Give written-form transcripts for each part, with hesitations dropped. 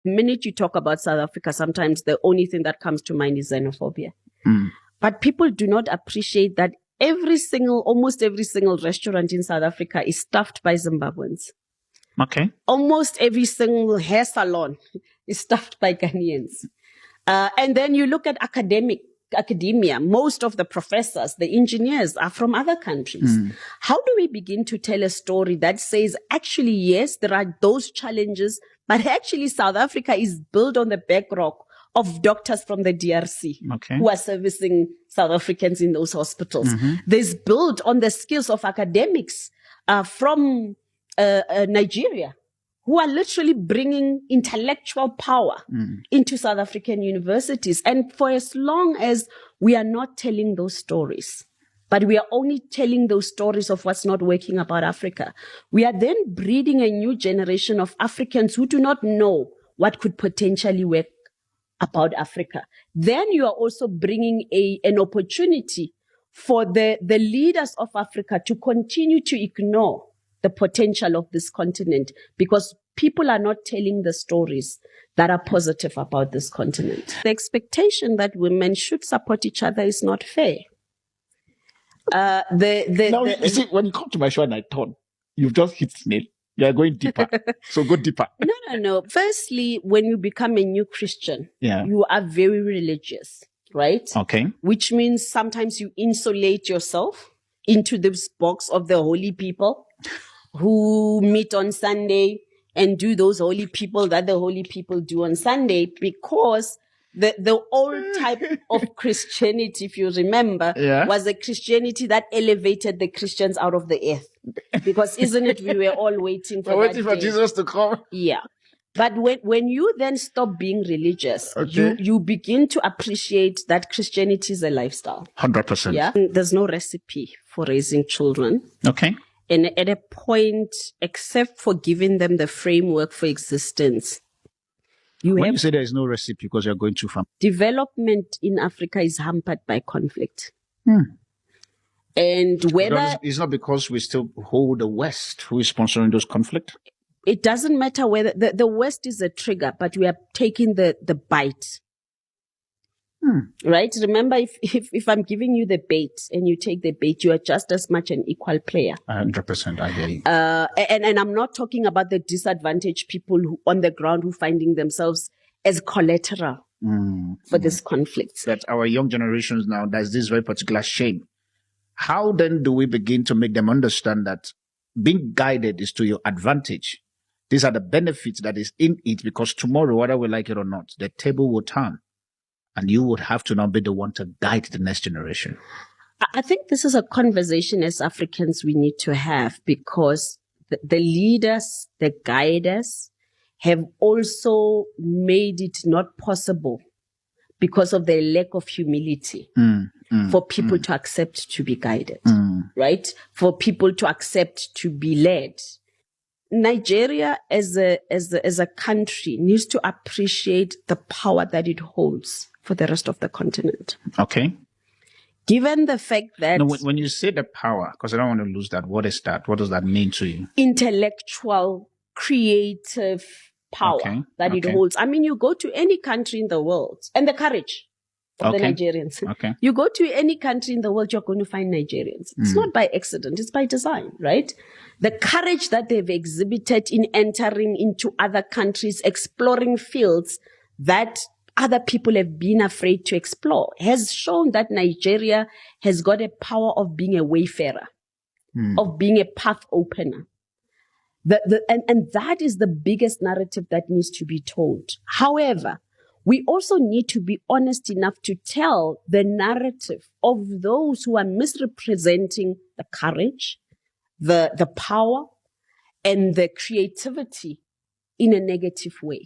The minute you talk about South Africa, sometimes the only thing that comes to mind is xenophobia. But people do not appreciate that almost every single restaurant in South Africa is staffed by Zimbabweans. Okay. Almost every single hair salon is staffed by Ghanaians. And then you look at academia, most of the professors, the engineers are from other countries. How do we begin to tell a story that says, actually, yes, there are those challenges, but actually South Africa is built on the bedrock of doctors from the DRC who are servicing South Africans in those hospitals. There's built on the skills of academics from Nigeria, who are literally bringing intellectual power into South African universities. And for as long as we are not telling those stories, but we are only telling those stories of what's not working about Africa, we are then breeding a new generation of Africans who do not know what could potentially work about Africa. Then you are also bringing an opportunity for the leaders of Africa to continue to ignore the potential of this continent, because people are not telling the stories that are positive about this continent. The expectation that women should support each other is not fair. You see, when you come to my show and I thought, you've just hit nail. You are going deeper. So go deeper. No. Firstly, when you become a new Christian, you are very religious, right? Okay. Which means sometimes you insulate yourself into this box of the holy people who meet on Sunday and do those holy people that the holy people do on Sunday, because the old type of Christianity, if you remember, was a Christianity that elevated the Christians out of the earth. Because isn't it, we were all waiting for Jesus to come. Yeah. But when you then stop being religious, you begin to appreciate that Christianity is a lifestyle. 100%. Yeah. There's no recipe for raising children. Okay. And at a point, except for giving them the framework for existence, you say there is no recipe because you're going too far. Development in Africa is hampered by conflict. And whether it's not because we still hold the West who is sponsoring those conflicts. It doesn't matter whether the West is a trigger, but we are taking the bite. Right? Remember, if I'm giving you the bait and you take the bait, you are just as much an equal player. 100%, I hear you. And I'm not talking about the disadvantaged people who on the ground who finding themselves as collateral for this conflict. That our young generations now, there's this very particular shame. How then do we begin to make them understand that being guided is to your advantage? These are the benefits that is in it, because tomorrow, whether we like it or not, the table will turn. And you would have to now be the one to guide the next generation. I think this is a conversation as Africans we need to have, because the leaders, the guiders have also made it not possible because of their lack of humility for people to accept to be guided, right? For people to accept to be led. Nigeria as a country needs to appreciate the power that it holds for the rest of the continent. Okay. Given the fact that... No, when you say the power, because I don't want to lose that, what is that? What does that mean to you? Intellectual, creative power that it holds. I mean, you go to any country in the world, and the courage of the Nigerians. You go to any country in the world, you're going to find Nigerians. It's not by accident, it's by design, right? The courage that they've exhibited in entering into other countries, exploring fields that other people have been afraid to explore, has shown that Nigeria has got a power of being a wayfarer, of being a path opener. And that is the biggest narrative that needs to be told. However, we also need to be honest enough to tell the narrative of those who are misrepresenting the courage, the power, and the creativity in a negative way.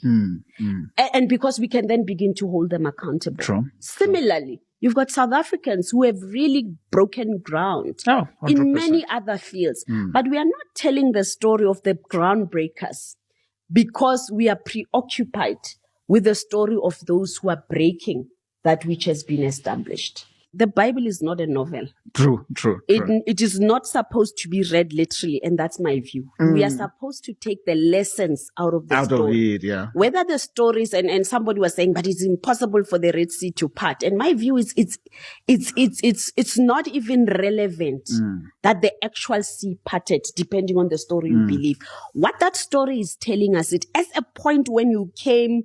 And because we can then begin to hold them accountable. True. Similarly, you've got South Africans who have really broken ground in many other fields. But we are not telling the story of the groundbreakers because we are preoccupied with the story of those who are breaking that which has been established. the Bible is not a novel. True. It is not supposed to be read literally, and that's my view. We are supposed to take the lessons out of the story. Of it, yeah. Whether the stories, and somebody was saying, but it's impossible for the Red Sea to part. And my view is it's not even relevant that the actual sea parted, depending on the story you believe. What that story is telling us, it as a point when you came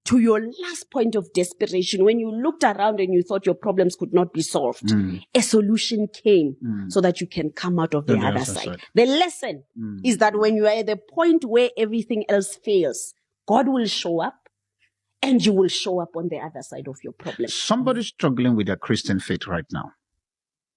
to your last point of desperation, when you looked around and you thought your problems could not be solved, a solution came so that you can come out of the other side. The lesson is that when you are at the point where everything else fails, God will show up and you will show up on the other side of your problem. Somebody's struggling with their Christian faith right now,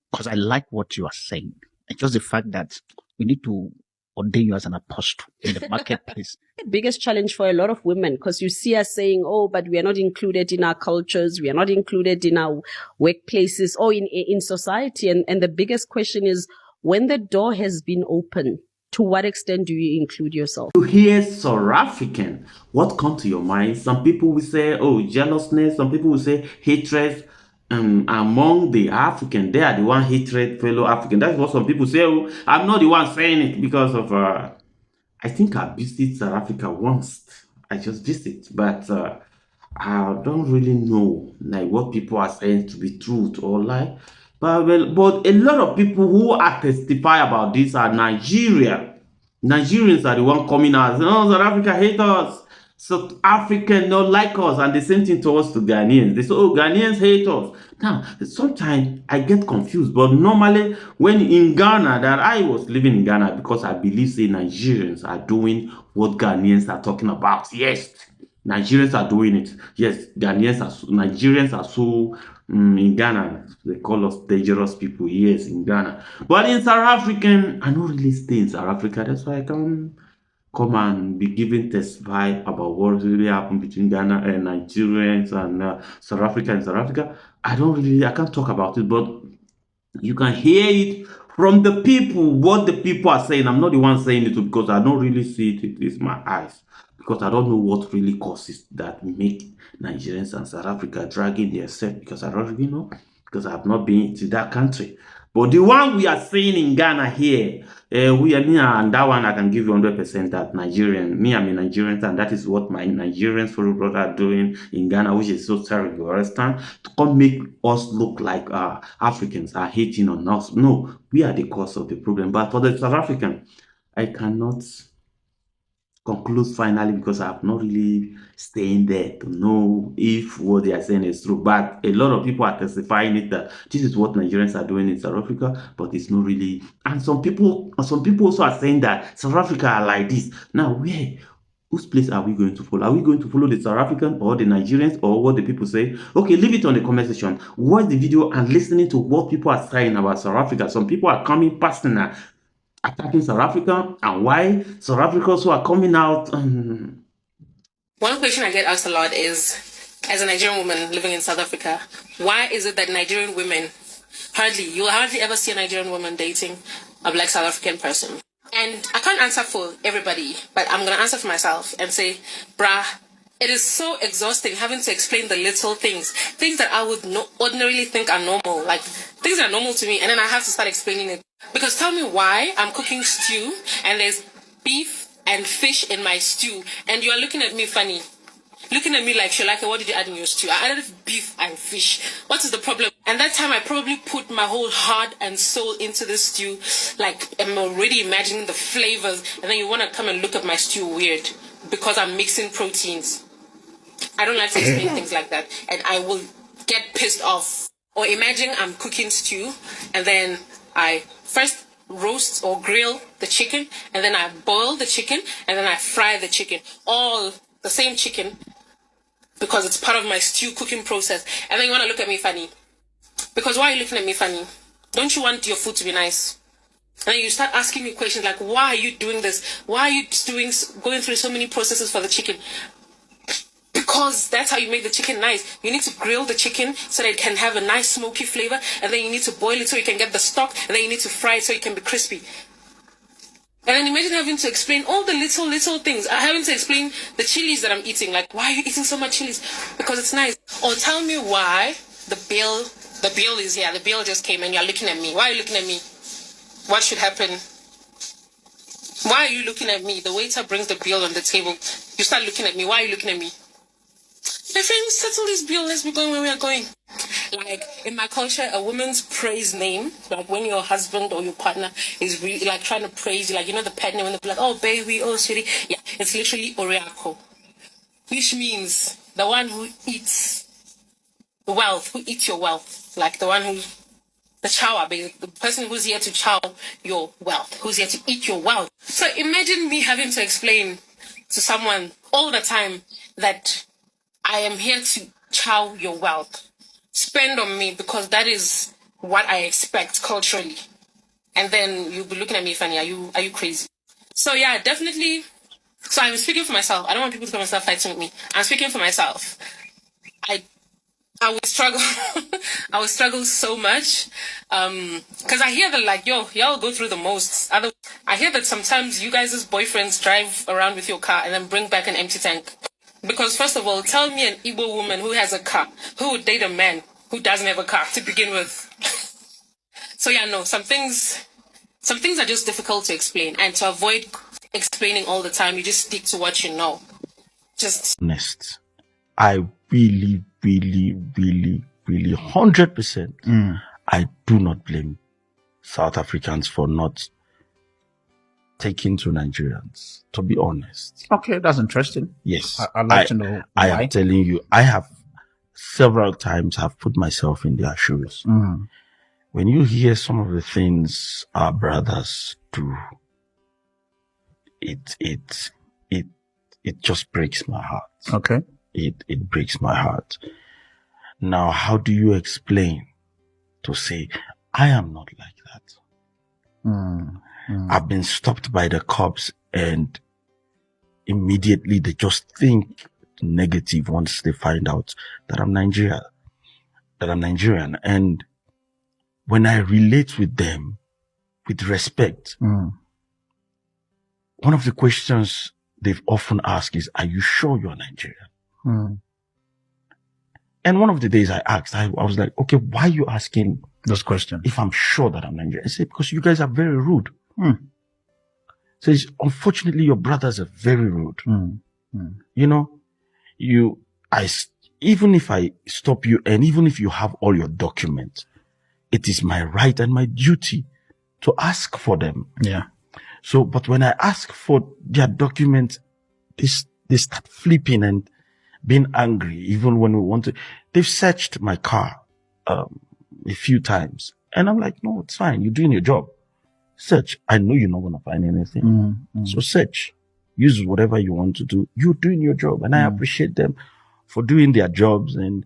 because I like what you are saying. It's just the fact that we need to ordain you as an apostle in the marketplace. The biggest challenge for a lot of women, because you see us saying, oh, but we are not included in our cultures, we are not included in our workplaces or in society. And the biggest question is, when the door has been opened, to what extent do you include yourself? You hear South African, what comes to your mind? Some people will say, oh, jealousness. Some people will say hatred. Among the African, they are the one hatred fellow African. That's what some people say. Oh, I'm not the one saying it because of, I think I visited South Africa once. I just visited, but I don't really know like what people are saying to be truth or lie. But a lot of people who are testify about this are Nigeria. Nigerians are the one coming out. Oh, South Africa hate us. South African don't like us, and the same thing towards the Ghanaians. They say, oh, Ghanaians hate us. Now, sometimes I get confused, but normally when in Ghana, that I was living in Ghana, because I believe say Nigerians are doing what Ghanaians are talking about. Yes, Nigerians are doing it. Yes, Nigerians are so in Ghana, they call us dangerous people. Yes, in Ghana, but in South African, I don't really stay in South Africa. That's why I come and be giving testify about what really happened between Ghana and Nigerians and South Africa and South Africa. I can't talk about it, but you can hear it from the people, what the people are saying. I'm not the one saying it because I don't really see it with my eyes, because I don't know what really causes that make Nigerians and South Africa dragging themselves, because I don't really know, because I have not been to that country. But the one we are seeing in Ghana here, and that one I can give you 100% that Nigerian. I'm a Nigerian, and that is what my Nigerians fellow brothers are doing in Ghana, which is so terrible. You understand? To come make us look like Africans are hating on us. No, we are the cause of the problem. But for the South African, I cannot conclude finally, because I have not really staying there to know if what they are saying is true. But a lot of people are testifying it that this is what Nigerians are doing in South Africa, but it's not really. And some people also are saying that South Africa are like this. Now, whose place are we going to follow? Are we going to follow the South African or the Nigerians or what the people say? Okay, leave it on the comment section. Watch the video and listening to what people are saying about South Africa. Some people are coming personal, attacking South Africa, and why South Africa also are coming out. One question I get asked a lot is, as a Nigerian woman living in South Africa, why is it that Nigerian women, you'll hardly ever see a Nigerian woman dating a black South African person? And I can't answer for everybody, but I'm going to answer for myself and say, it is so exhausting having to explain the little things that I would ordinarily think are normal, like things that are normal to me, and then I have to start explaining it. Because tell me why I'm cooking stew and there's beef and fish in my stew, and you are looking at me funny. Looking at me like, Shalaka, what did you add in your stew? I added beef and fish. What is the problem? And that time I probably put my whole heart and soul into the stew. Like, I'm already imagining the flavors. And then you want to come and look at my stew weird because I'm mixing proteins. I don't like to explain things like that. And I will get pissed off. Or imagine I'm cooking stew and then I first roast or grill the chicken, and then I boil the chicken, and then I fry the chicken. All the same chicken, because it's part of my stew cooking process. And then you want to look at me funny. Because why are you looking at me funny? Don't you want your food to be nice? And then you start asking me questions like, why are you doing this? Why are you going through so many processes for the chicken? Because that's how you make the chicken nice. You need to grill the chicken so that it can have a nice smoky flavor, and then you need to boil it so you can get the stock, and then you need to fry it so it can be crispy. And then imagine having to explain all the little things. Having to explain the chilies that I'm eating. Like, why are you eating so much chilies? Because it's nice. Or tell me why the bill The bill is here. The bill just came and you're looking at me. Why are you looking at me? What should happen? Why are you looking at me? The waiter brings the bill on the table. You start looking at me. Why are you looking at me? My friend, settle this bill. Let's be going where we are going. Like, in my culture, a woman's praise name, like when your husband or your partner is really like trying to praise you, like, you know, the pet name, when they be like, oh, baby, oh, sweetie. Yeah, it's literally Oreako, which means the one who eats wealth, who eats your wealth. Like the one who, the chower, the person who's here to chow your wealth, who's here to eat your wealth. So imagine me having to explain to someone all the time that I am here to chow your wealth. Spend on me because that is what I expect culturally. And then you'll be looking at me funny. Are you crazy? So yeah, definitely. So I'm speaking for myself. I don't want people to come and start fighting with me. I'm speaking for myself. I would struggle. I would struggle so much. Because I hear that, like, y'all go through the most. I hear that sometimes you guys as boyfriends drive around with your car and then bring back an empty tank. Because first of all, tell me an Igbo woman who has a car, who would date a man who doesn't have a car to begin with. So yeah, no, some things are just difficult to explain. And to avoid explaining all the time, you just stick to what you know. Just honest. I really, 100%, I do not blame South Africans for not taking to Nigerians, to be honest. Okay, that's interesting. Yes. I'd like to know I why. am telling you, I have several times have put myself in their shoes. When you hear some of the things our brothers do, it just breaks my heart. Okay. It breaks my heart. Now, how do you explain to say, I am not like that? I've been stopped by the cops and immediately they just think negative once they find out that I'm Nigerian. And when I relate with them with respect, one of the questions they've often asked is, are you sure you're Nigerian? And one of the days I asked, I was like, okay, why are you asking those questions if I'm sure that I'm Nigerian? I said, because you guys are very rude. Says, unfortunately, your brothers are very rude. You know, even if I stop you and even if you have all your documents, it is my right and my duty to ask for them. Yeah. So, but when I ask for their documents, they start flipping and being angry, even when we want to. They've searched my car a few times. And I'm like, no, it's fine. You're doing your job. Search. I know you're not going to find anything. So search. Use whatever you want to do. You're doing your job. And I appreciate them for doing their jobs. And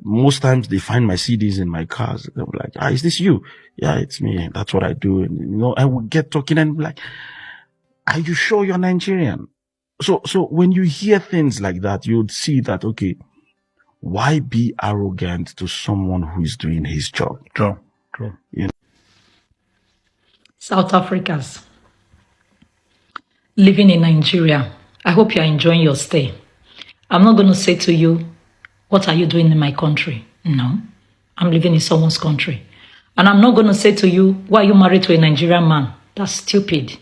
most times they find my CDs in my cars. They're like, is this you? Yeah, it's me. That's what I do. And, you know, I would get talking and be like, are you sure you're Nigerian? So when you hear things like that, you would see that, okay, why be arrogant to someone who is doing his job? True. You know? South Africans living in Nigeria, I hope you are enjoying your stay. I'm not going to say to you, what are you doing in my country? No, I'm living in someone's country. And I'm not going to say to you, why are you married to a Nigerian man? That's stupid.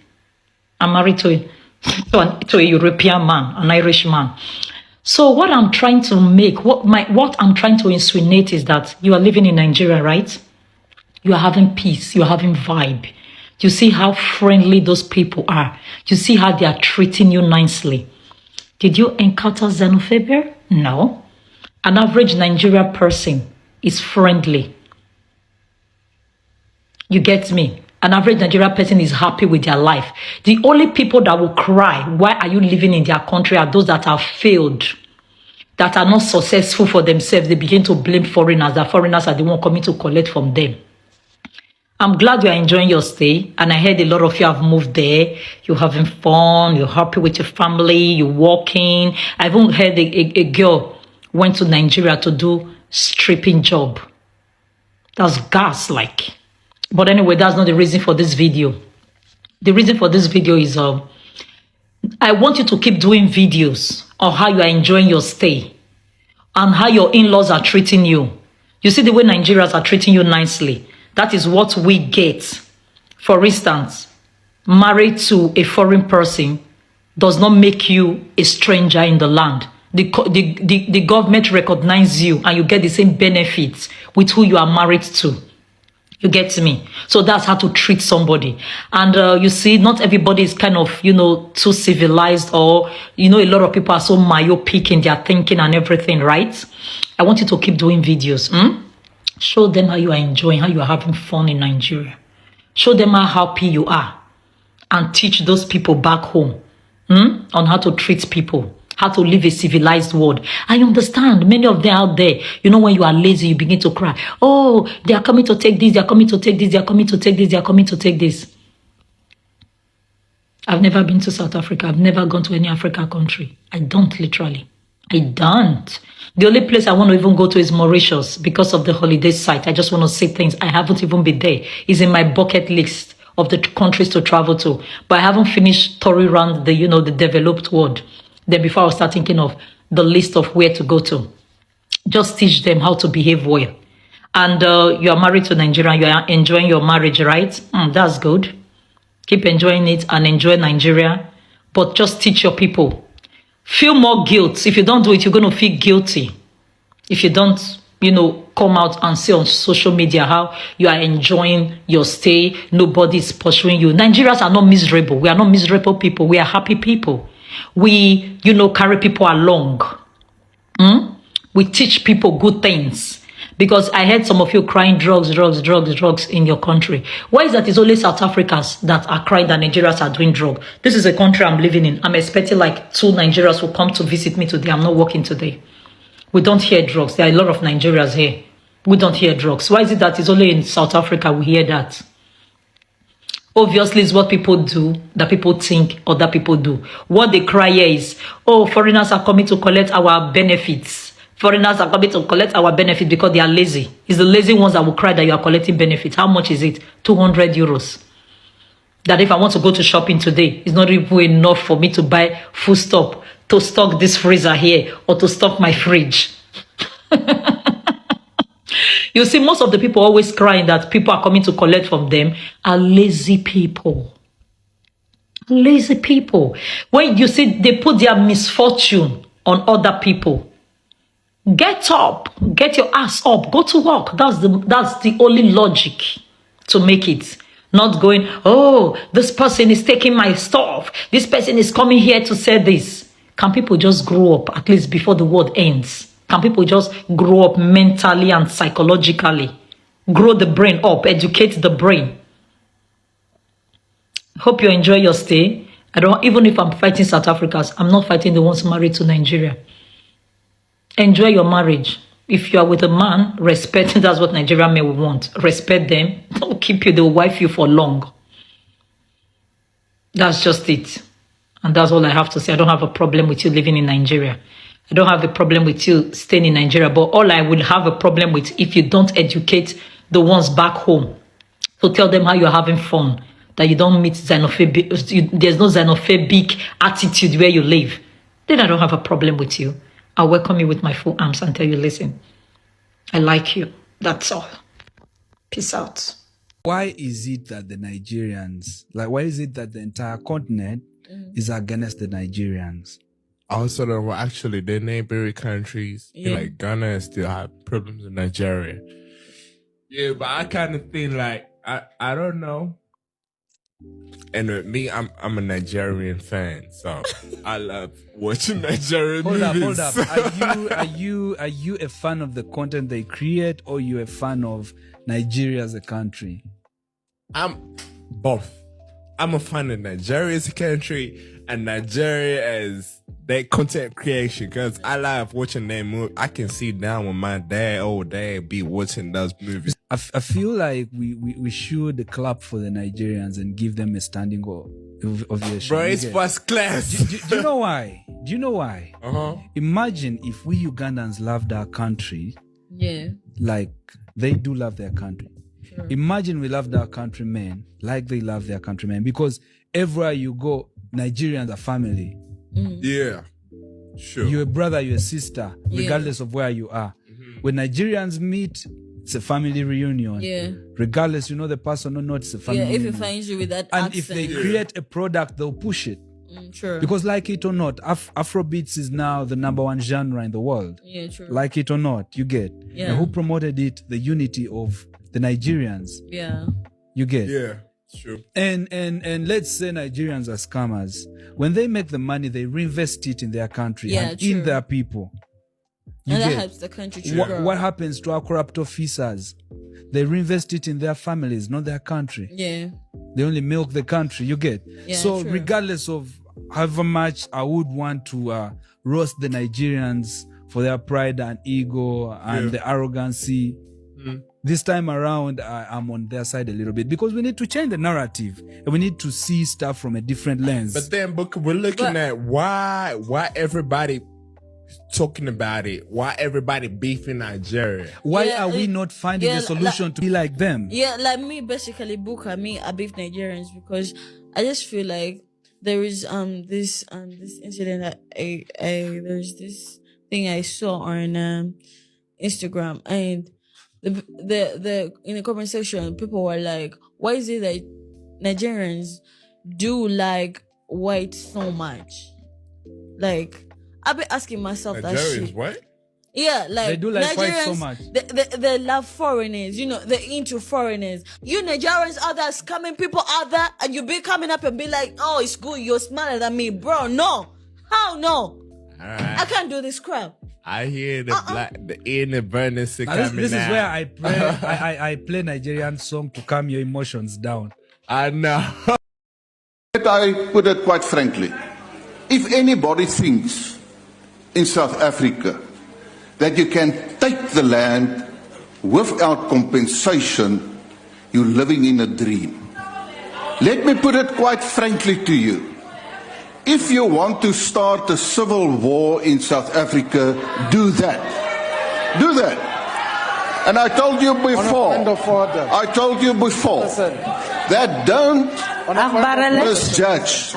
I'm married to a European man, an Irish man. So what I'm trying to make, what I'm trying to insinuate is that you are living in Nigeria, right? You are having peace. You are having vibe. You see how friendly those people are. You see how they are treating you nicely. Did you encounter xenophobia? No. An average Nigerian person is friendly. You get me? An average Nigerian person is happy with their life. The only people that will cry, why are you living in their country, are those that have failed, that are not successful for themselves. They begin to blame foreigners, that foreigners are the one coming to collect from them. I'm glad you are enjoying your stay, and I heard a lot of you have moved there. You're having fun, you're happy with your family, you're walking. I even heard a girl went to Nigeria to do stripping job. That's gas-like. But anyway, that's not the reason for this video. The reason for this video is I want you to keep doing videos on how you are enjoying your stay and how your in-laws are treating you. You see the way Nigerians are treating you nicely. That is what we get. For instance, married to a foreign person does not make you a stranger in the land. The government recognizes you and you get the same benefits with who you are married to. You get me? So that's how to treat somebody. And you see, not everybody is kind of, too civilized, or, a lot of people are so myopic in their thinking and everything, right? I want you to keep doing videos. Show them how you are enjoying, how you are having fun in Nigeria. Show them how happy you are. And teach those people back home on how to treat people, how to live a civilized world. I understand many of them out there, when you are lazy, you begin to cry. Oh, they are coming to take this, they are coming to take this, they are coming to take this, they are coming to take this. I've never been to South Africa. I've never gone to any African country. I don't, literally. I don't. The only place I want to even go to is Mauritius because of the holiday site. I just want to see things. I haven't even been there. It's in my bucket list of the countries to travel to. But I haven't finished touring around the, the developed world. Then before I will start thinking of the list of where to go to. Just teach them how to behave well. And you are married to Nigeria, you are enjoying your marriage, right? That's good. Keep enjoying it and enjoy Nigeria. But just teach your people. Feel more guilt. If you don't do it, you're going to feel guilty. If you don't, come out and say on social media how you are enjoying your stay, nobody is pursuing you. Nigerians are not miserable. We are not miserable people. We are happy people. We, carry people along. We teach people good things. Because I heard some of you crying drugs in your country. Why is that it's only South Africans that are crying that Nigerians are doing drugs? This is a country I'm living in. I'm expecting like 2 Nigerians will come to visit me today. I'm not working today. We don't hear drugs. There are a lot of Nigerians here. We don't hear drugs. Why is it that it's only in South Africa we hear that? Obviously, it's what people do, that people think other people do. What they cry here is, oh, foreigners are coming to collect our benefits. Foreigners are coming to collect our benefits because they are lazy. It's the lazy ones that will cry that you are collecting benefits. How much is it? 200 euros. That if I want to go to shopping today, it's not even enough for me to buy food stuff, to stock this freezer here, or to stock my fridge. You see, most of the people always crying that people are coming to collect from them are lazy people. Lazy people. When you see they put their misfortune on other people. Get up, get your ass up, go to work. That's the only logic to make it. Not going, oh, this person is taking my stuff. This person is coming here to say this. Can people just grow up at least before the world ends? Can people just grow up mentally and psychologically? Grow the brain up, educate the brain. Hope you enjoy your stay. Even if I'm fighting South Africans, I'm not fighting the ones married to Nigeria. Enjoy your marriage. If you are with a man, respect. That's what Nigerian men will want. Respect them. Don't keep you. They will wife you for long. That's just it. And that's all I have to say. I don't have a problem with you living in Nigeria. I don't have a problem with you staying in Nigeria. But all I will have a problem with if you don't educate the ones back home to tell them how you're having fun, that you don't meet xenophobia, there's no xenophobic attitude where you live, then I don't have a problem with you. I'll welcome you with my full arms and tell you, listen, I like you. That's all. Peace out. Why is it that the Nigerians, why is it that the entire continent is against the Nigerians? Also, well, actually, the neighboring countries, like Ghana, still have problems with Nigeria. Yeah, but I kind of think I don't know. And with me, I'm a Nigerian fan, so I love watching Nigerian movies. Hold up. Are you a fan of the content they create, or you a fan of Nigeria as a country? I'm both. I'm a fan of Nigeria as a country and Nigeria as their content creation, because I love watching their movies. I can sit down with my old dad, be watching those movies. I feel like we should clap for the Nigerians and give them a standing ovation. Bro, it's first class. Do you know why? Imagine if we Ugandans loved our country. Yeah. Like they do love their country. Sure. Imagine we loved our countrymen like they love their countrymen, because everywhere you go, Nigerians are family. Yeah. Sure. You're a brother, you're a sister, regardless of where you are. When Nigerians meet, it's a family reunion. Yeah. Regardless, you know the person or not, it's a family Yeah, if reunion. he finds you with that And accent. if they create a product, they'll push it. True. Because like it or not, Afrobeats is now the #1 genre in the world. Yeah, true. Like it or not, you get. Yeah. And who promoted it? The unity of the Nigerians. Yeah. You get. Yeah, true. And let's say Nigerians are scammers. When they make the money, they reinvest it in their country and in their people. And that helps the country to grow. What happens to our corrupt officers? They reinvest it in their families, not their country. Yeah. They only milk the country, you get. Yeah, so true. regardless of however much I would want to roast the Nigerians for their pride and ego and the arrogancy, this time around I'm on their side a little bit, because we need to change the narrative and we need to see stuff from a different lens. But then, Booker, we're looking at why everybody talking about it, why everybody beefing Nigeria. Why are we not finding a solution to be like them? Yeah, like me, basically, Booker, I beef Nigerians because I just feel like there is this incident that there's this thing I saw on Instagram, and the in the comment section people were like, why is it that Nigerians do like white so much? Like, I've been asking myself that shit. What? Yeah, like they do like Nigerians, white so much. They love foreigners, you know, they're into foreigners. You Nigerians out there scamming people out there, and you be coming up and be like, oh, it's good, you're smarter than me, bro. No. How no? All right. I can't do this crap. I hear the inner burners coming This is out. where I play I play Nigerian song to calm your emotions down. I know. But I put it quite frankly, if anybody thinks in South Africa that you can take the land without compensation, you're living in a dream. Let me put it quite frankly to you. If you want to start a civil war in South Africa, do that. Do that. And I told you before, that don't misjudge.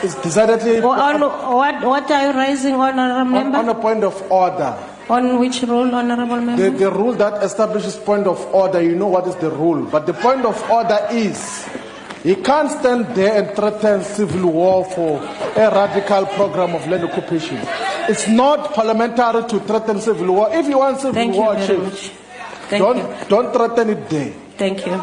It's decidedly what are you raising, honorable member? On a point of order. On which rule, honorable member? The rule that establishes point of order, you know what is the rule. But the point of order is, he can't stand there and threaten civil war for a radical program of land occupation. It's not parliamentary to threaten civil war. If you want civil war, Chief, don't threaten it there. Thank you.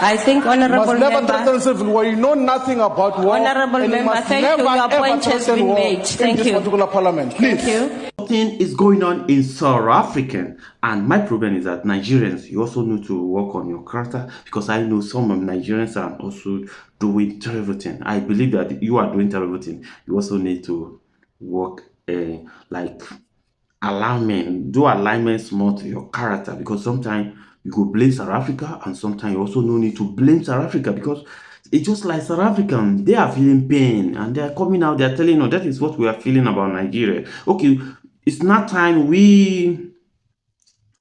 I think honorable you must never member, threaten civil war. You know nothing about war. Honorable and member, thank you. Your point has been made. Thank in this particular parliament. Please. Thank you. Something is going on in South Africa, and my problem is that Nigerians, you also need to work on your character, because I know some of Nigerians are also doing terrible things. I believe that you are doing terrible things. You also need to work like alignment, do alignments more to your character, because sometimes you go blame South Africa, and sometimes you also no need to blame South Africa, because it's just like South Africans, they are feeling pain and they are coming out, they are telling us that is what we are feeling about Nigeria. Okay, it's not time we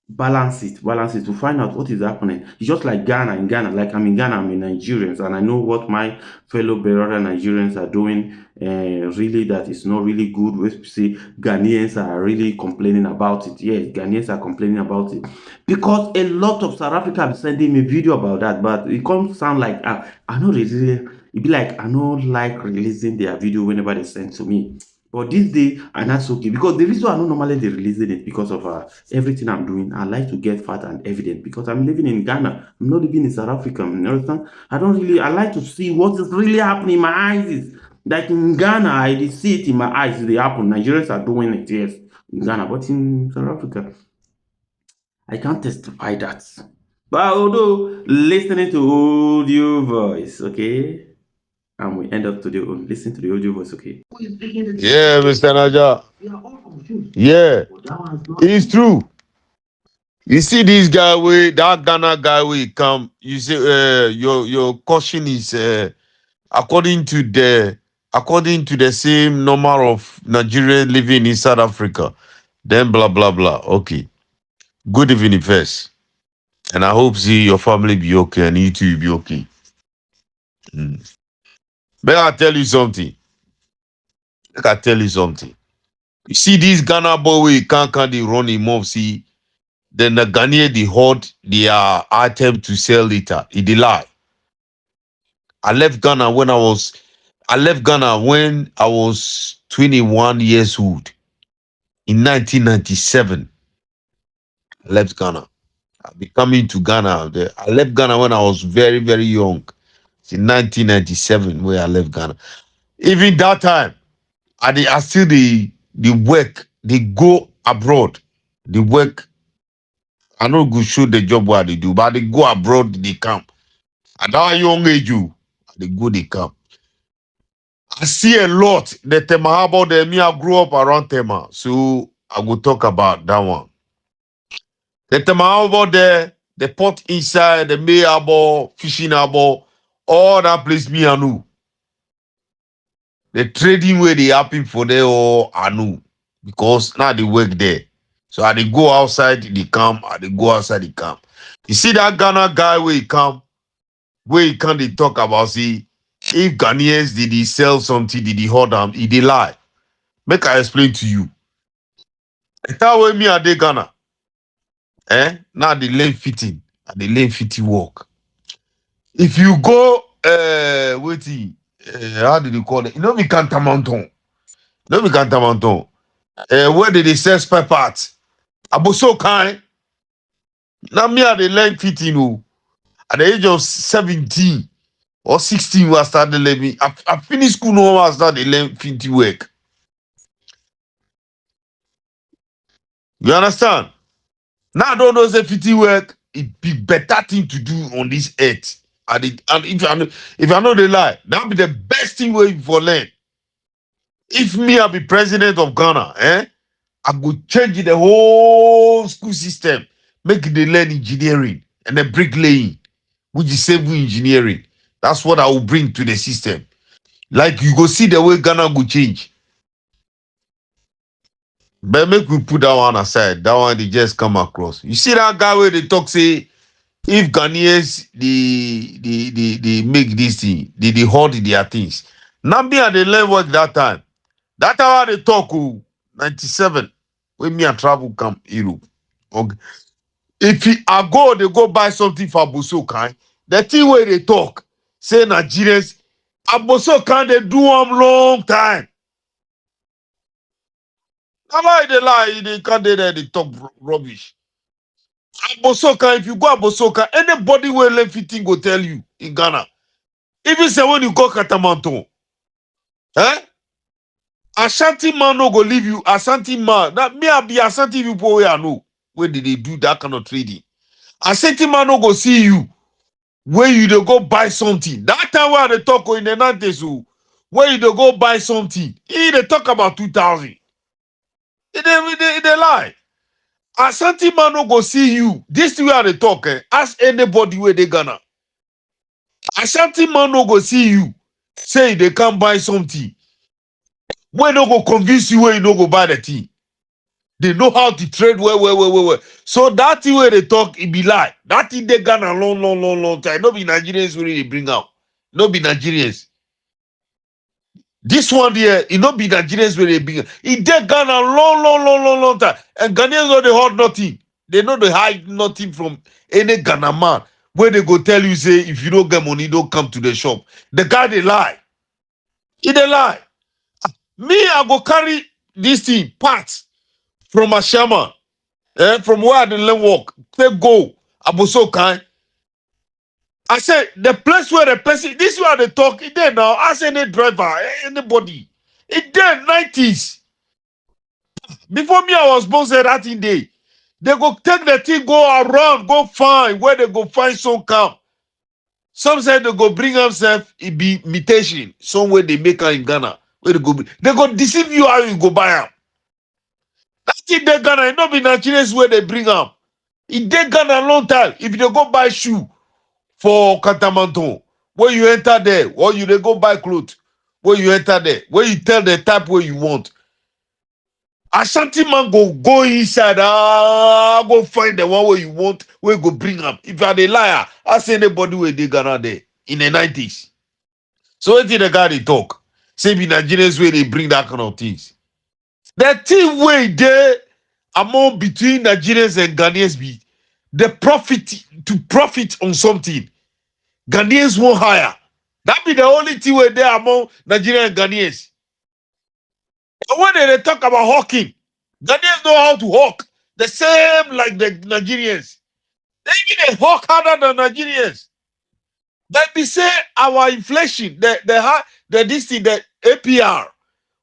balance it to find out what is happening. It's just like Ghana. In Ghana, like I'm in Ghana, I'm in Nigerians, and I know what my fellow brother Nigerians are doing. Really, that is not really good. We see Ghanaians are really complaining about it. Yes, Ghanaians are complaining about it, because a lot of South Africa have sending me video about that, but it can't sound like I know really. It be like I don't like releasing their video whenever they send to me. But this day, and that's okay, because the reason I don't normally they releasing it because of everything I'm doing. I like to get fat and evident, because I'm living in Ghana. I'm not living in South Africa. You understand? I like to see what is really happening in my eyes. Like in Ghana, I see it in my eyes. They happen. Nigerians are doing it, yes, in Ghana, but in South Africa, I can't testify that. But although listening to audio voice, okay. And we end up to listen to the audio voice, okay? Yeah, Mr. Naja. Yeah, it's true. You see this guy that Ghana guy will come. You say your caution is according to the same number of Nigerians living in South Africa. Then blah blah blah. Okay. Good evening first. And I hope see your family be okay and you too will be okay. May I tell you something? I tell you something. You see this Ghana boy we can't they run him off, see, then the Ghanaian they hold their item to sell later. It they lie. I left Ghana when I was 21 years old. In 1997, I left Ghana. I be coming to Ghana. I left Ghana when I was very, very young. It's in 1997 where I left Ghana. Even that time, I still the work. They go abroad. The work. I know go show the job what they do, but they go abroad. They come. At that young age, they go. They come. I see a lot. The Tema about them. Me, I grew up around Tema, so I will talk about that one. The Tema about there, the pot inside, the May abo, fishing abo, all that place me I know. The trading where they happen for there or I know because now they work there. So I they go outside they come, I they go outside they come. You see that Ghana guy where he come, where he can they talk about see if Ghanaians did he sell something, did he hold them, he they lie. Make I explain to you. That way me a dey Ghana. Now the lane fitting and the lane fitting work. If you go how did you call it? You know me Cantamanton. Where did they sell spare parts? Aboso kind. Now me at the lane fitting at the age of 17 or 16 I started learning. I finished school no I started learning fitting work. You understand? Now I don't know say fitting work, it be better thing to do on this earth. And if I know the lie, that be the best thing way for learn. If me I be president of Ghana, I go change the whole school system, make they learn engineering and then bricklaying, which is civil engineering. That's what I will bring to the system. Like you go see the way Ghana go change. But make we put that one aside. That one they just come across. You see that guy where they talk say if Ghanaians they make this thing, they hold their things. Nambia they learn work that time. That how they talk 97 when me and travel come Europe. Okay. If I go, they go buy something for Aboso kind. The thing where they talk, say Nigerians, Aboso kind they do them long time. Now why they lie, they can't they talk rubbish. Abosoka, if you go Abosoka, anybody will let fitting go tell you in Ghana. Even say when you go Katamanton, Ashanti man no go leave you. Ashanti man, that me I be Ashanti people where I know. Where did they do that kind of trading? Ashanti man no go see you. Where you dey go buy something. That time where they talk in the 90s, where you dey go buy something. They talk about 2000. They lie. Ashanti man no go see you. This thing where they talk, ask anybody where they Ghana. Ashanti man no go see you. Say they can't buy something. When no go convince you where you no go buy the thing. They know how to trade well. So that thing where they talk, it be lie. That thing they Ghana long time. No be Nigerians where they bring out. No be Nigerians. This one there, it no be Nigerians where they bring out. It they Ghana long time. And Ghanaians know they hold nothing. They know they hide nothing from any Ghana man. Where they go tell you, say, if you don't get money, don't come to the shop. The guy, they lie. He they lie. Me, I go carry this thing, parts, from a shaman, from where I didn't walk. Take go. Aboso kind. I said, the place where the person, this is where they talk, it there now. Ask any driver, anybody. It there, 90s. Before me, I was born, say that in day. They go take the thing, go around, go find where they go find some camp. Some say they go bring themselves, it be mutation, somewhere they make her in Ghana. Where they go deceive you how you go buy them. That's in the Ghana, it not be Nigerians where they bring them. It they Ghana a long time. If they go buy shoe for Katamanton, where you enter there, or you they go buy clothes, where you enter there, where you tell the type where you want. Ashanti man go inside, go find the one where you want, where you go bring them. If you are the liar, ask anybody where they Ghana there in the 90s. So what did the guy they talk? Say be Nigerians where they bring that kind of things. The thing way there among between Nigerians and Ghanaians be the profit on something. Ghanaians won't hire. That be the only thing where there among Nigerian and Ghanaians. But when they talk about hawking, Ghanaians know how to hawk. The same like the Nigerians. They even a hawk harder than Nigerians. But we say our inflation, the this thing, the APR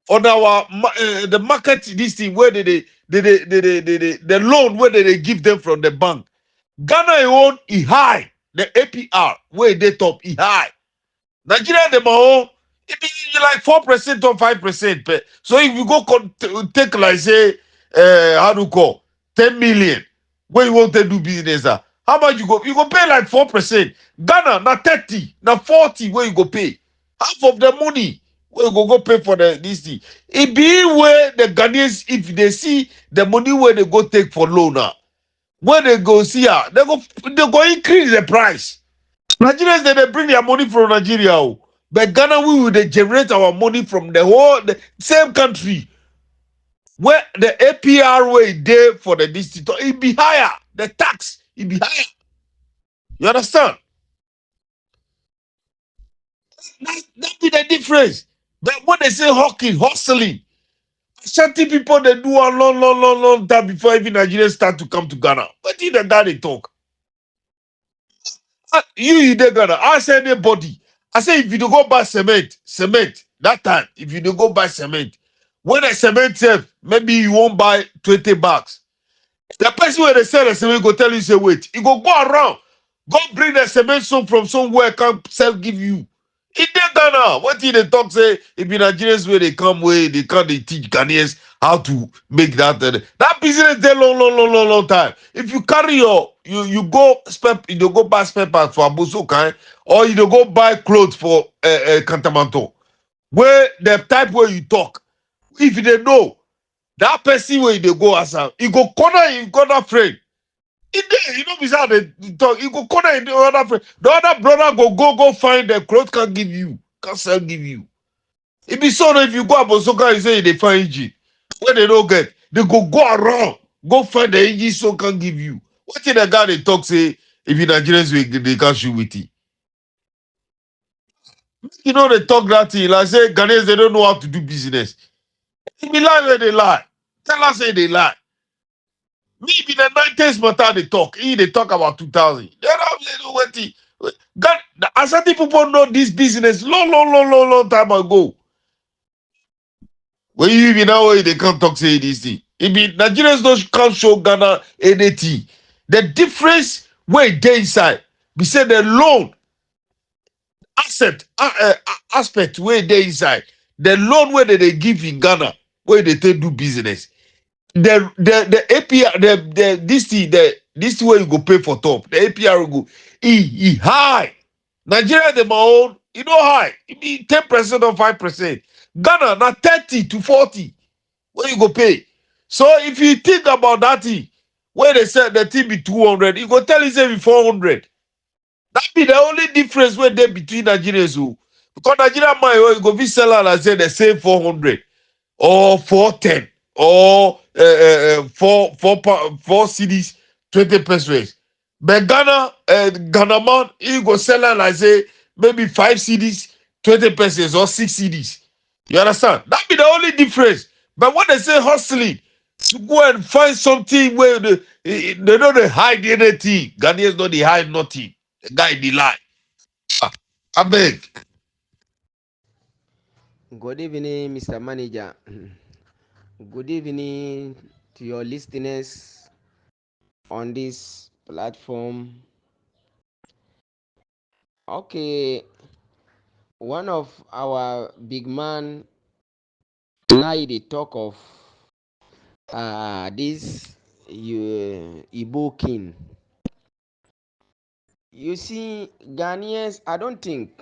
on our the market this thing where the loan where they give them from the bank. Ghana own is high. The APR where they top is high. Nigeria them own it be like 4% or 5%. So if you go take like say how do you call 10 million where you want to do business, how much you go? You go pay like 4%. Ghana na 30, na 40 where you go pay. Half of the money where you go pay for this thing. It be where the Ghanaians, if they see the money where they go take for loan now, when they go see her, they go increase the price. Nigerians they bring their money from Nigeria, but Ghana we will they generate our money from the same country where the APR way there for the district it be higher. The tax it be higher. You understand? That be the difference. But when they say hawking, hustling, Ashanti people they do a long time before even Nigerians start to come to Ghana. What did the guy they talk? You in the Ghana, ask anybody. I say if you don't go buy cement, that time, if you don't go buy cement, when a cement self, maybe you won't buy 20 bucks. The person where they sell the cement go tell you, say, wait, you go around, go bring the cement some from somewhere, can sell give you. In the Ghana, what did they talk say? If in Nigerians where they come where they can't they teach Ghanaians how to make that that business there long time. If you carry you go you go buy spare parts for Abuso kind, or you go buy clothes for Cantamanto, where the type where you talk, if they know that person where they go as a, you go corner friend. In there, you know, beside the talk, you go corner in the other friend. The other brother go find the clothes can give you, can sell give you. It be so that if you go up on Soka, you say they find engine. When they don't get, they go around, go find the engine so can give you. What did the guy they talk say if you Nigerians they can't shoot with it? You know they talk that thing, like say Ghanaians they don't know how to do business. It be lie where they lie. Tell us say they lie. Me be the 90s matter they talk. They talk about 2000. They don't know what it. God, the Ashanti people know this business long time ago. When you even now they can't talk say this thing. It be Nigerians can't show Ghana anything. The difference where they inside, we say the loan aspect where they inside. The loan where they give in Ghana, where they take do business. The APR this thing where you go pay for top. The APR will go high. Nigeria the my own, high. It be 10% or 5%. Ghana na 30 to 40. Where you go pay. So if you think about that thing, where they said the thing be 200, you go tell you say be 400. That be the only difference where they between Nigerians who. Because Nigeria man, you go be seller and say the same 400 or 410 or four cities 20 pesos. But Ghana man, you go sell and I say maybe 5 cities 20 pesos or 6 cities. You understand? That be the only difference. But when they say hustling, to go and find something where they don't hide anything. Ghanaians don't hide nothing. The guy they lie. I beg. Good evening, Mr. Manager. Good evening to your listeners on this platform. Okay, one of our big man now they talk of this Igbo king. You see, Ghanaians, I don't think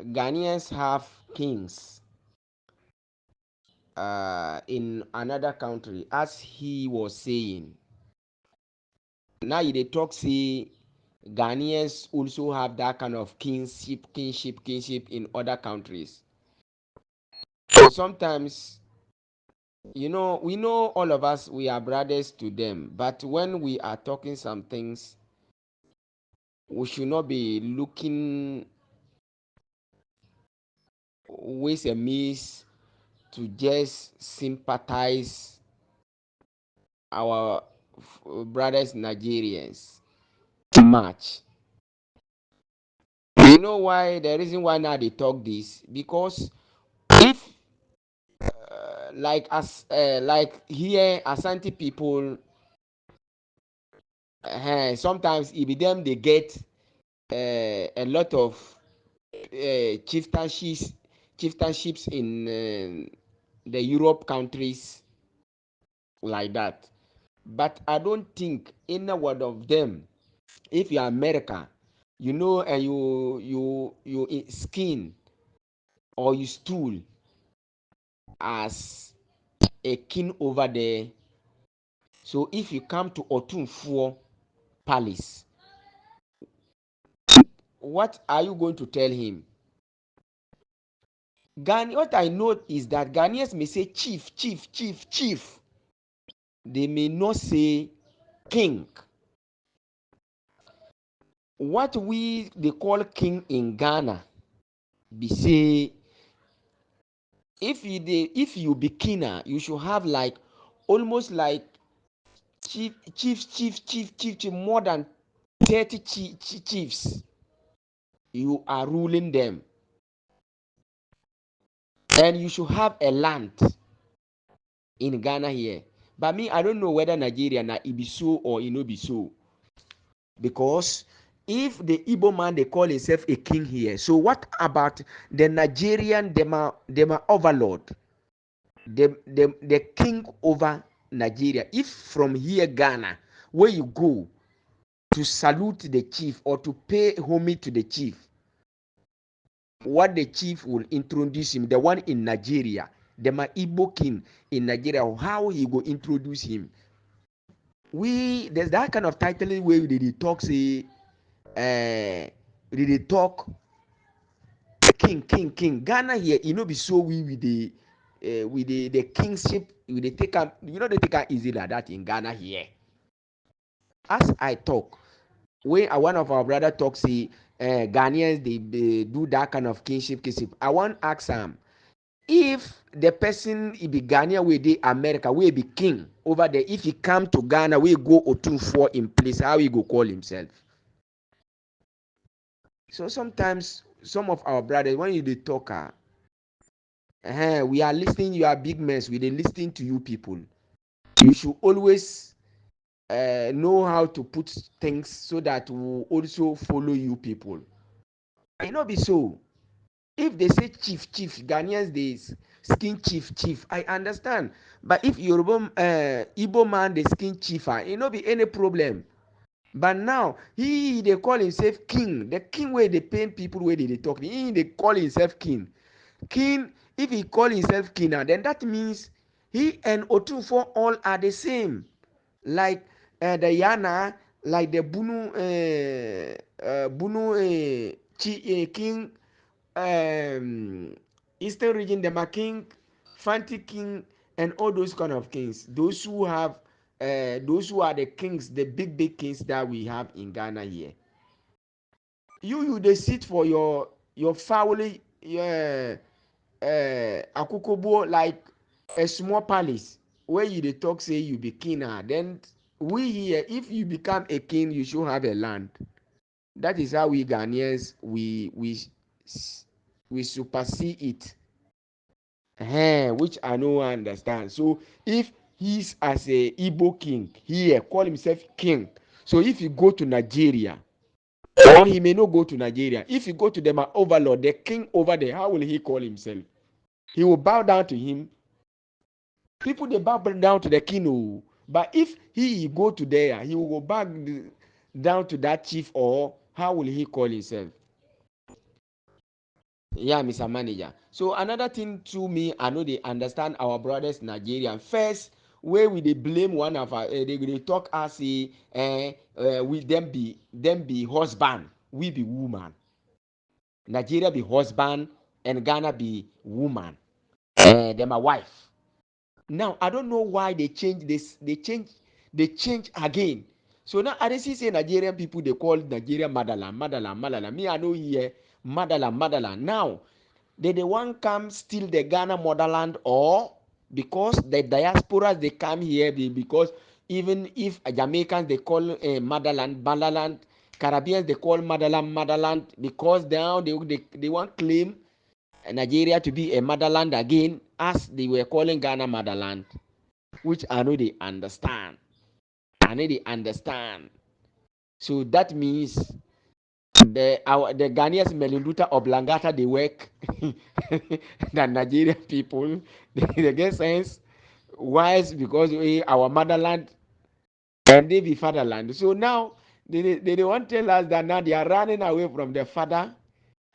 Ghanaians have kings in another country, as he was saying. Now they talk say Ghanaians also have that kind of kingship in other countries. So sometimes You know, we know all of us, we are brothers to them, but when we are talking some things, we should not be looking ways and means to just sympathize our brothers Nigerians much. You know why? The reason why now they talk this, because if like here Asante people, sometimes it be them they get a lot of chieftainships in the Europe countries like that. But I don't think any one of them, if you're America, you know, and you skin or you stool as a king over there. So if you come to Otunfuo Palace, what are you going to tell him? What I know is that Ghanaians may say chief, chief, chief, chief. They may not say king. What they call king in Ghana, be say if you be keener, you should have like almost like chief, more than 30 chiefs. You are ruling them, and you should have a land in Ghana here. But me, I don't know whether Nigeria na it be so or it no be so, because if the Igbo man they call himself a king here, so what about the Nigerian them are overlord, the king over Nigeria? If from here Ghana, where you go to salute the chief or to pay homage to the chief, what the chief will introduce him, the one in Nigeria, the Igbo king in Nigeria, how he go introduce him? There's that kind of title where they talk say, they talk king. Ghana here, you know, be so we with the kingship, we they take up, you know, they take up easy like that in Ghana here. As I talk, when one of our brother talks, say Ghanaians they do that kind of kingship. I want to ask him, if the person he be Ghanaian wey dey America, wey be king over there, if he come to Ghana, we go Otunfuo in place, how he go call himself? So sometimes some of our brothers, when you dey talk, we are listening, you are big mess, we dey listening to you people. You should always know how to put things so that we will also follow you people. It no be so. If they say chief, Ghanaians they skin chief, I understand. But if Yoruba Igbo man they skin chief, it no be any problem. But now they call himself king. The king where they paint people where they talk. They call himself king. King, if he call himself king, then that means he and Otunfo all are the same. Like the Yana, like the king, Eastern region, the Making, Fanti King, and all those kind of kings. Those who have, those who are the kings, the big kings that we have in Ghana here. You they sit for your family, Akukobo, like a small palace where you they talk say you be king. Then we here, if you become a king, you should have a land. That is how we Ghanaians we supersede it, which I no understand. So if he's as a Igbo king here, call himself king. So if you go to Nigeria, or he may not go to Nigeria, if you go to them overlord, the king over there, how will he call himself? He will bow down to him. People they bow down to the king, oh. But if he go to there, he will go back down to that chief, or how will he call himself? Yeah, Mr. Manager. So another thing to me, I know they understand our brothers Nigerian. First, where we they blame one of our, they talk as say, we them be husband, we be woman. Nigeria be husband and Ghana be woman. Them a wife. Now I don't know why they change this. They change again. So now I see say Nigerian people they call Nigeria motherland, motherland, motherland. Me I know here motherland, motherland. Now they want come steal the Ghana motherland, or because the diasporas they come here because even if Jamaicans they call motherland, motherland, Caribbeans they call motherland, motherland, because now they want claim Nigeria to be a motherland again, as they were calling Ghana motherland, which I know they understand. I know they understand. So that means the Ghanaians Melinduta Oblangata they work than Nigerian people. They get sense. Why? Because our motherland and they be fatherland. So now they want to tell us that now they are running away from the father,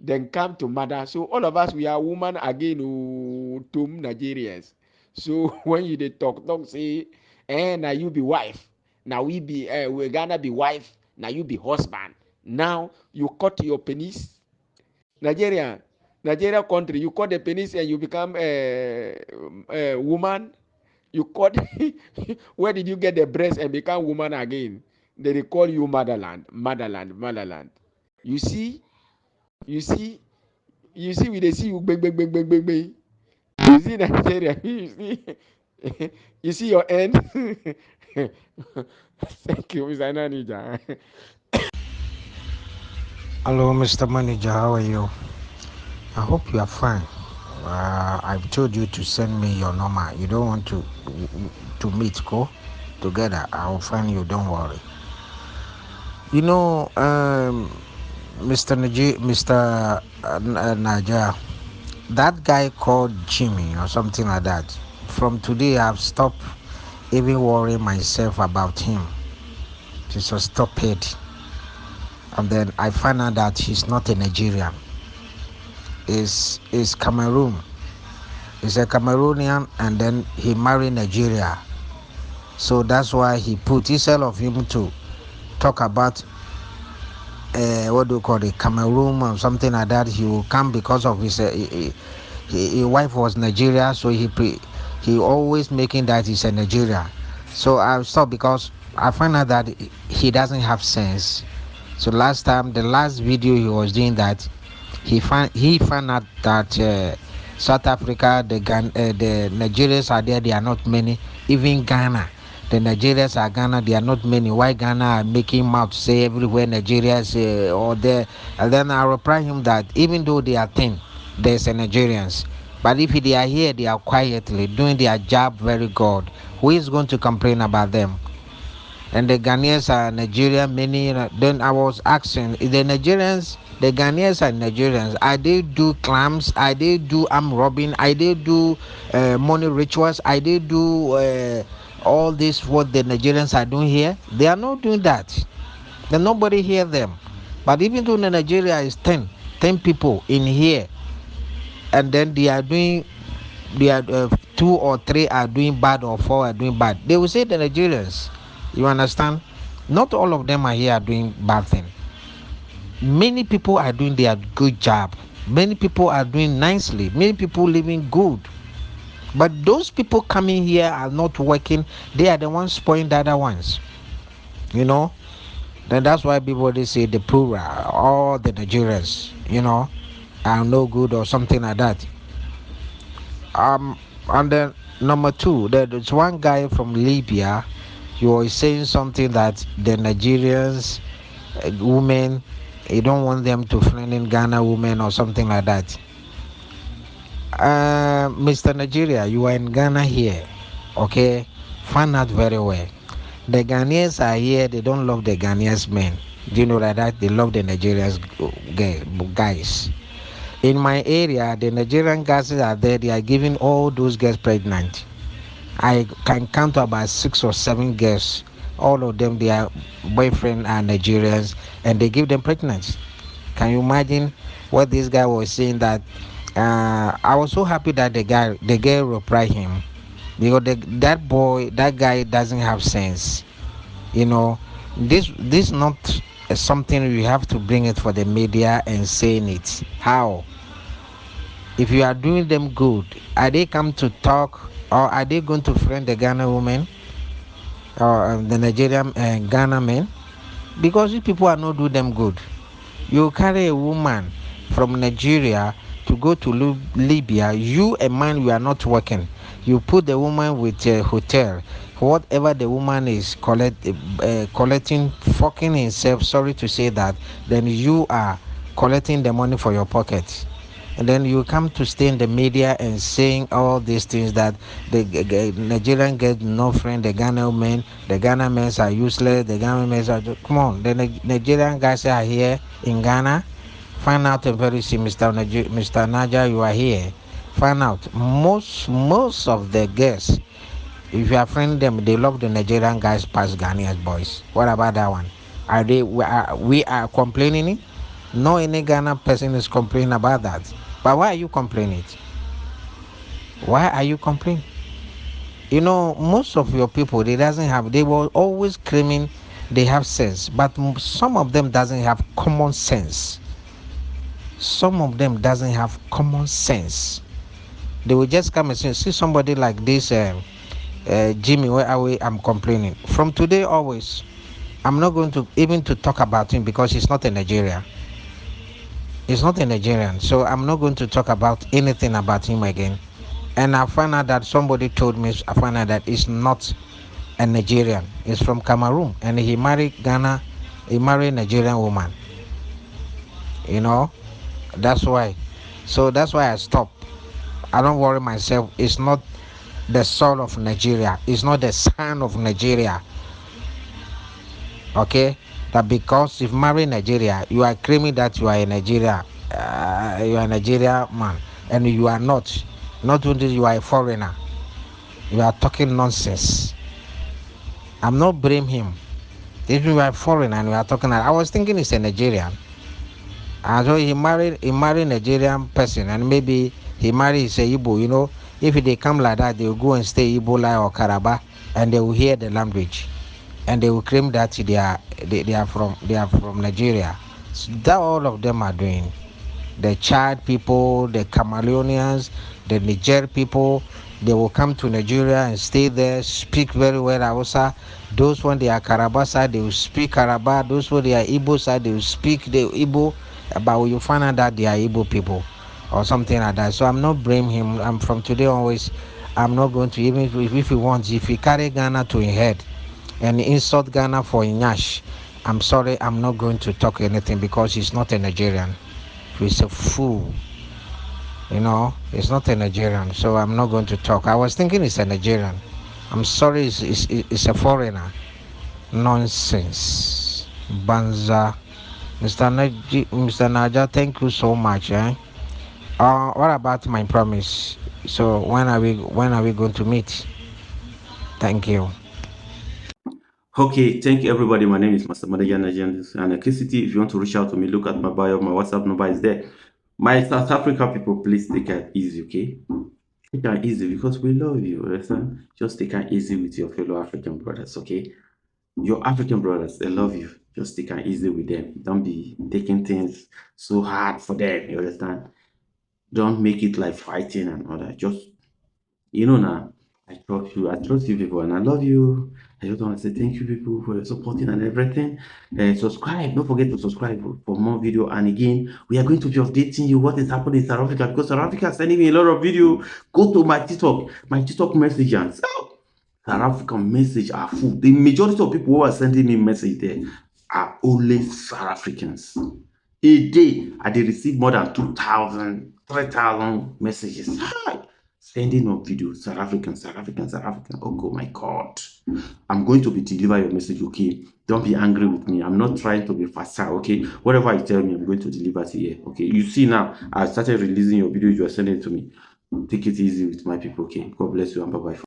then come to mother. So all of us we are woman again to Nigerians. So when you they talk say, now you be wife, now we gonna be wife, now you be husband. Now you cut your penis. Nigeria country, you cut the penis and you become a woman. You cut where did you get the breast and become woman again? They call you motherland, motherland, motherland. You see, we they see you bang bang bang bang bang bang. You see Nigeria, you see your end. Thank you, Mr. Nanija. Hello, Mr. Manager. How are you? I hope you are fine. I've told you to send me your number. You don't want to meet, go together. I'll find you. Don't worry. You know, Mr. Naja, that guy called Jimmy or something like that. From today, I've stopped even worrying myself about him. He's a stupid. And then I find out that he's not a Nigerian. He's Cameroon. He's a Cameroonian, and then he married Nigeria. So that's why he put, instead of him to talk about what do you call it, Cameroon or something like that, he will come because of his wife was Nigeria, so he always making that he's a Nigeria. So I stopped because I find out that he doesn't have sense. So the last video he was doing that, he found out that South Africa, the Nigerians are there, they are not many. Even Ghana, the Nigerians are Ghana, they are not many. Why Ghana are making mouth say everywhere Nigerians or there? And then I reply him that even though they are 10, there's a Nigerians. But if they are here, they are quietly doing their job very good. Who is going to complain about them? And the Ghanaians are Nigerian, many. Then I was asking, the Nigerians, the Ghanaians are Nigerians. I did do clams, I did do arm robbing, I did do money rituals, I did do all this what the Nigerians are doing here. They are not doing that. Then nobody hear them. But even though the Nigeria is 10 people in here, and then they are 2 or 3 are doing bad or 4 are doing bad, they will say the Nigerians. You understand? Not all of them are here doing bad thing. Many people are doing their good job. Many people are doing nicely. Many people living good. But those people coming here are not working. They are the ones spoiling the other ones. You know? Then that's why people they say the plural, all the Nigerians, are no good or something like that. And then number 2, there's one guy from Libya. He was saying something that the Nigerians women, you don't want them to friend in Ghana women or something like that. Mr. Nigeria, you are in Ghana here, okay? Find out very well. The Ghanaians are here, they don't love the Ghanaians men. Do you know that? They love the Nigerians guys. In my area, the Nigerian guys are there, they are giving all those girls pregnant. I can count about 6 or 7 girls. All of them, their boyfriend are Nigerians, and they give them pregnant. Can you imagine what this guy was saying? That I was so happy that the girl replied him, because that guy doesn't have sense. This not something you have to bring it for the media and saying it. How? If you are doing them good, are they come to talk Or are they going to friend the Ghana women or the Nigerian Ghana men? Because these people are not do them good. You carry a woman from Nigeria to go to Libya. You, a man, you are not working. You put the woman with a hotel. Whatever the woman is collecting, fucking himself, sorry to say that, then you are collecting the money for your pocket. And then you come to stay in the media and saying all these things that the Nigerian get no friend, the Ghana men, the Ghana men are useless, the Ghana men are... Come on, the Nigerian guys are here in Ghana. Find out very soon, Mr. Naja, you are here. Find out. Most of the girls, if you are friending them, they love the Nigerian guys past Ghanaian boys. What about that one? Are they? We are complaining? No, any Ghana person is complaining about that. But why are you complaining? Why are you complaining? You know, most of your people, they were always claiming they have sense, but some of them doesn't have common sense. Some of them doesn't have common sense. They will just come and see somebody like this, Jimmy, where I'm complaining. From today always, I'm not going to even to talk about him because he's not a Nigerian. He's not a Nigerian, so I'm not going to talk about anything about him again. And I found out that somebody told me, I found out that he's not a Nigerian. He's from Cameroon, and he married Ghana. He married a Nigerian woman. You know, that's why. So that's why I stopped. I don't worry myself. It's not the soul of Nigeria. It's not the son of Nigeria. Okay? That because if marry Nigeria, you are claiming that you are a Nigeria, you are a Nigeria man, and you are not. Not only you are a foreigner, you are talking nonsense. I'm not blame him. If you are a foreigner and you are talking, I was thinking he's a Nigerian. And so he married a Nigerian person, and maybe he married a Igbo. You know, if they come like that, they will go and stay Ebola or Karaba, and they will hear the language. And they will claim that they are from Nigeria. So that all of them are doing. The Chad people, the Cameroonians, the Niger people, they will come to Nigeria and stay there, speak very well Hausa. Those when they are Karaba side, they will speak Karaba. Those when they are Igbo side, they will speak the Igbo. But you find out that they are Igbo people or something like that. So I'm not blaming him. I'm from today always. I'm not going to, even if he wants, if he carry Ghana to his head and insult Ghana for Inyash, I'm sorry, I'm not going to talk anything because he's not a Nigerian. He's a fool. You know, he's not a Nigerian, so I'm not going to talk. I was thinking he's a Nigerian. I'm sorry, he's a foreigner. Nonsense. Banza. Mr. Naja, thank you so much. What about my promise? So when are we going to meet? Thank you. Okay, thank you everybody. My name is Master Manager Nigerian and Electricity. If you want to reach out to me, look at my bio. My WhatsApp number is there. My South Africa people, please take it easy, okay? Take it easy because we love you, understand? Just take it easy with your fellow African brothers, okay? Your African brothers, they love you. Just take it easy with them. Don't be taking things so hard for them, you understand? Don't make it like fighting and all that. Just, you know now, I trust you people, and I love you. I just want to say thank you people for your supporting and everything. Subscribe, don't forget to subscribe for more video. And again, we are going to be updating you what is happening in South Africa, because South Africa is sending me a lot of video. Go to my TikTok message, and South African message are full. The majority of people who are sending me message there are only South Africans. A day I did receive more than 2,000, 3,000 messages. Hi. Sending up videos, South African. Oh my God. I'm going to be deliver your message, okay? Don't be angry with me. I'm not trying to be faster, okay? Whatever you tell me, I'm going to deliver to you, okay? You see now, I started releasing your videos you are sending to me. Take it easy with my people, okay? God bless you and bye-bye.